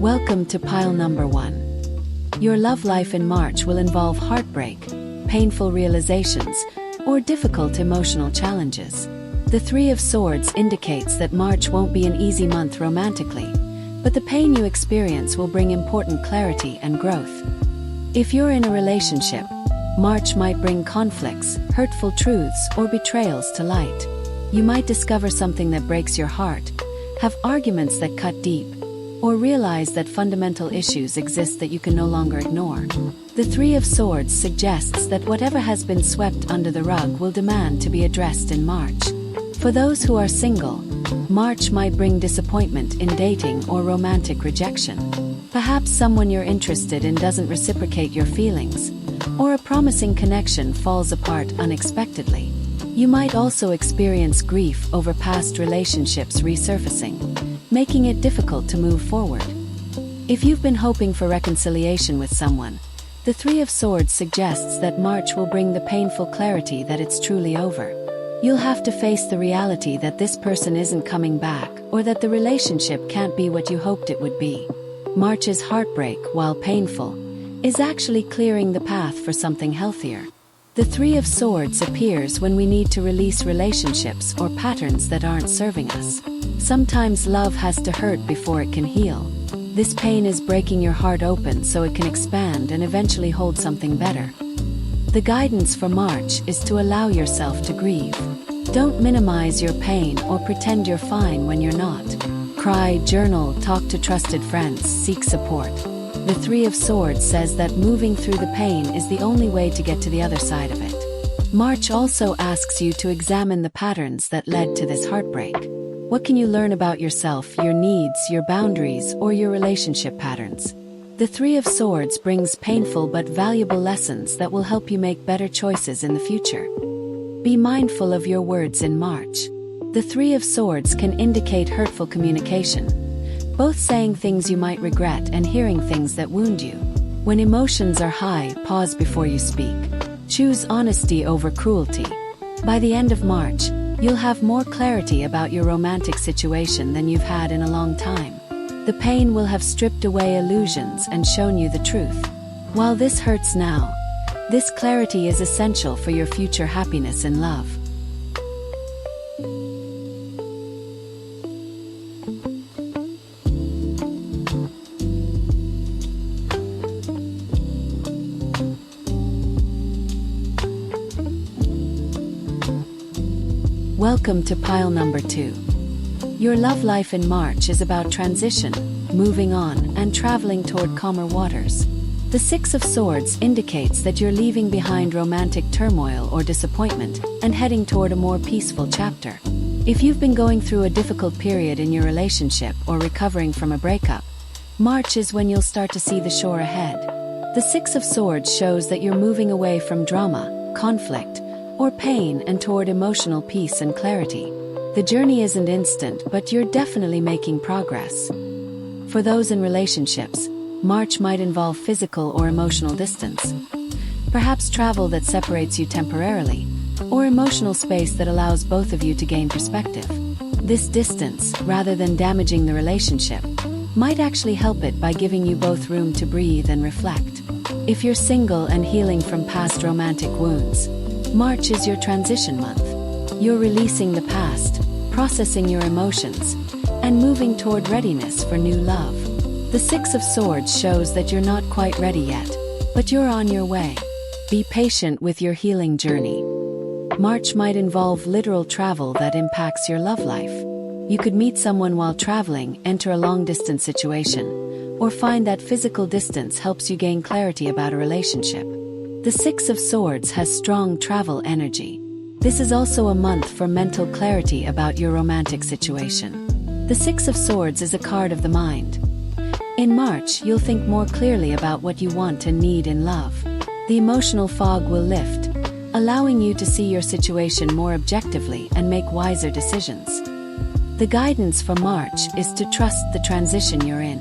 Welcome to pile number 1. Your love life in March will involve heartbreak, painful realizations, or difficult emotional challenges. The Three of Swords indicates that March won't be an easy month romantically, but the pain you experience will bring important clarity and growth. If you're in a relationship, March might bring conflicts, hurtful truths, or betrayals to light. You might discover something that breaks your heart, have arguments that cut deep, or realize that fundamental issues exist that you can no longer ignore. The Three of Swords suggests that whatever has been swept under the rug will demand to be addressed in March. For those who are single, March might bring disappointment in dating or romantic rejection. Perhaps someone you're interested in doesn't reciprocate your feelings, or a promising connection falls apart unexpectedly. You might also experience grief over past relationships resurfacing, making it difficult to move forward. If you've been hoping for reconciliation with someone, the Three of Swords suggests that March will bring the painful clarity that it's truly over. You'll have to face the reality that this person isn't coming back, or that the relationship can't be what you hoped it would be. March's heartbreak, while painful, is actually clearing the path for something healthier. The Three of Swords appears when we need to release relationships or patterns that aren't serving us. Sometimes love has to hurt before it can heal. This pain is breaking your heart open so it can expand and eventually hold something better. The guidance for March is to allow yourself to grieve. Don't minimize your pain or pretend you're fine when you're not. Cry, journal, talk to trusted friends, seek support. The Three of Swords says that moving through the pain is the only way to get to the other side of it. March also asks you to examine the patterns that led to this heartbreak. What can you learn about yourself, your needs, your boundaries, or your relationship patterns? The Three of Swords brings painful but valuable lessons that will help you make better choices in the future. Be mindful of your words in March. The Three of Swords can indicate hurtful communication, both saying things you might regret and hearing things that wound you. When emotions are high, pause before you speak. Choose honesty over cruelty. By the end of March, you'll have more clarity about your romantic situation than you've had in a long time. The pain will have stripped away illusions and shown you the truth. While this hurts now, this clarity is essential for your future happiness in love. Welcome to pile number 2. Your love life in March is about transition, moving on, and traveling toward calmer waters. The Six of Swords indicates that you're leaving behind romantic turmoil or disappointment and heading toward a more peaceful chapter. If you've been going through a difficult period in your relationship or recovering from a breakup, March is when you'll start to see the shore ahead. The Six of Swords shows that you're moving away from drama, conflict, or pain and toward emotional peace and clarity. The journey isn't instant, but you're definitely making progress. For those in relationships, March might involve physical or emotional distance. Perhaps travel that separates you temporarily, or emotional space that allows both of you to gain perspective. This distance, rather than damaging the relationship, might actually help it by giving you both room to breathe and reflect. If you're single and healing from past romantic wounds, March is your transition month. You're releasing the past, processing your emotions, and moving toward readiness for new love. The Six of Swords shows that you're not quite ready yet, but you're on your way. Be patient with your healing journey. March might involve literal travel that impacts your love life. You could meet someone while traveling, enter a long-distance situation, or find that physical distance helps you gain clarity about a relationship. The Six of Swords has strong travel energy. This is also a month for mental clarity about your romantic situation. The Six of Swords is a card of the mind. In March, you'll think more clearly about what you want and need in love. The emotional fog will lift, allowing you to see your situation more objectively and make wiser decisions. The guidance for March is to trust the transition you're in.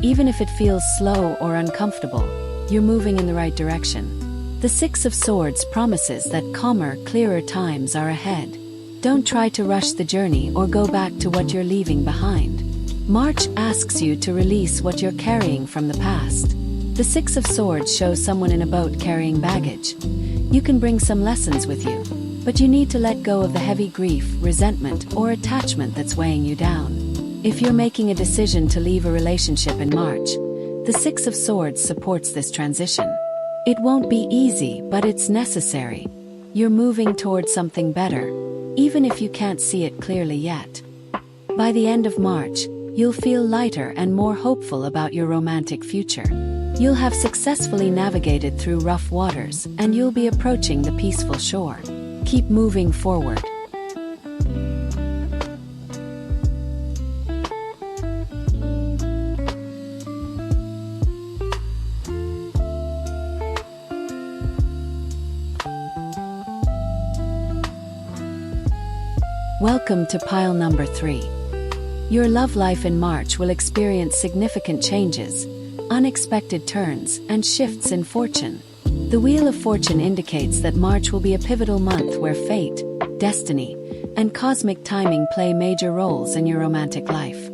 Even if it feels slow or uncomfortable, you're moving in the right direction. The Six of Swords promises that calmer, clearer times are ahead. Don't try to rush the journey or go back to what you're leaving behind. March asks you to release what you're carrying from the past. The Six of Swords shows someone in a boat carrying baggage. You can bring some lessons with you, but you need to let go of the heavy grief, resentment, or attachment that's weighing you down. If you're making a decision to leave a relationship in March, the Six of Swords supports this transition. It won't be easy, but it's necessary. You're moving towards something better, even if you can't see it clearly yet. By the end of March, you'll feel lighter and more hopeful about your romantic future. You'll have successfully navigated through rough waters, and you'll be approaching the peaceful shore. Keep moving forward. Welcome to pile number 3. Your love life in March will experience significant changes, unexpected turns, and shifts in fortune. The Wheel of Fortune indicates that March will be a pivotal month where fate, destiny, and cosmic timing play major roles in your romantic life.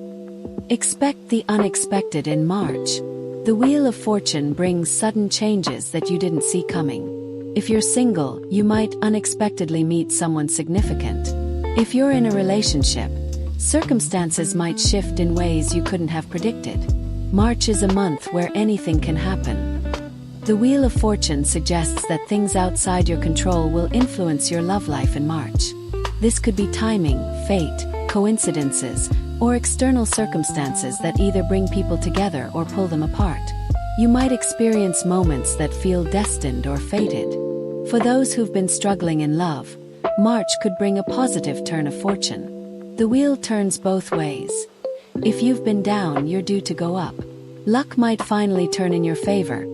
Expect the unexpected in March. The Wheel of Fortune brings sudden changes that you didn't see coming. If you're single, you might unexpectedly meet someone significant. If you're in a relationship, circumstances might shift in ways you couldn't have predicted. March is a month where anything can happen. The Wheel of Fortune suggests that things outside your control will influence your love life in March. This could be timing, fate, coincidences, or external circumstances that either bring people together or pull them apart. You might experience moments that feel destined or fated. For those who've been struggling in love, March could bring a positive turn of fortune. The wheel turns both ways. If you've been down, you're due to go up. Luck might finally turn in your favor,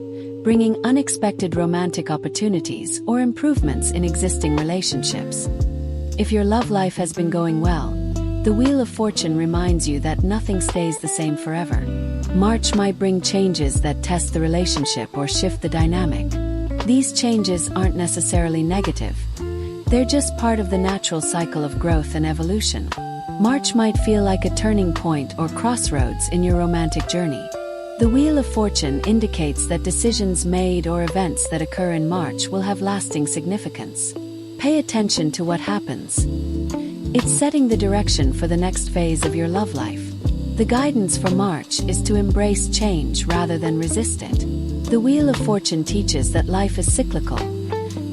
bringing unexpected romantic opportunities or improvements in existing relationships. If your love life has been going well, the Wheel of Fortune reminds you that nothing stays the same forever. March might bring changes that test the relationship or shift the dynamic. These changes aren't necessarily negative. They're just part of the natural cycle of growth and evolution. March might feel like a turning point or crossroads in your romantic journey. The Wheel of Fortune indicates that decisions made or events that occur in March will have lasting significance. Pay attention to what happens. It's setting the direction for the next phase of your love life. The guidance for March is to embrace change rather than resist it. The Wheel of Fortune teaches that life is cyclical.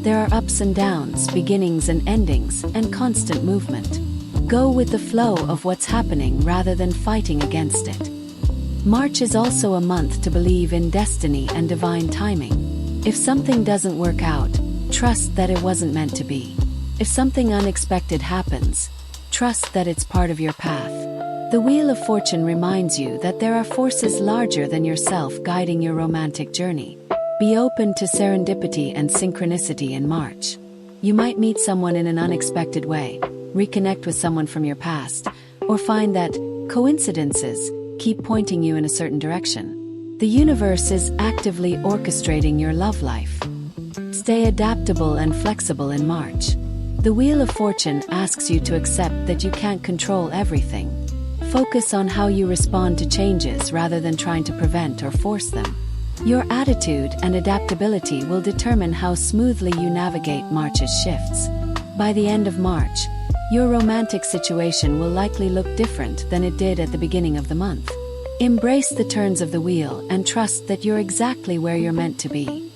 There are ups and downs, beginnings and endings, and constant movement. Go with the flow of what's happening rather than fighting against it. March is also a month to believe in destiny and divine timing. If something doesn't work out, trust that it wasn't meant to be. If something unexpected happens, trust that it's part of your path. The Wheel of Fortune reminds you that there are forces larger than yourself guiding your romantic journey. Be open to serendipity and synchronicity in March. You might meet someone in an unexpected way, reconnect with someone from your past, or find that coincidences keep pointing you in a certain direction. The universe is actively orchestrating your love life. Stay adaptable and flexible in March. The Wheel of Fortune asks you to accept that you can't control everything. Focus on how you respond to changes rather than trying to prevent or force them. Your attitude and adaptability will determine how smoothly you navigate March's shifts. By the end of March, your romantic situation will likely look different than it did at the beginning of the month. Embrace the turns of the wheel and trust that you're exactly where you're meant to be.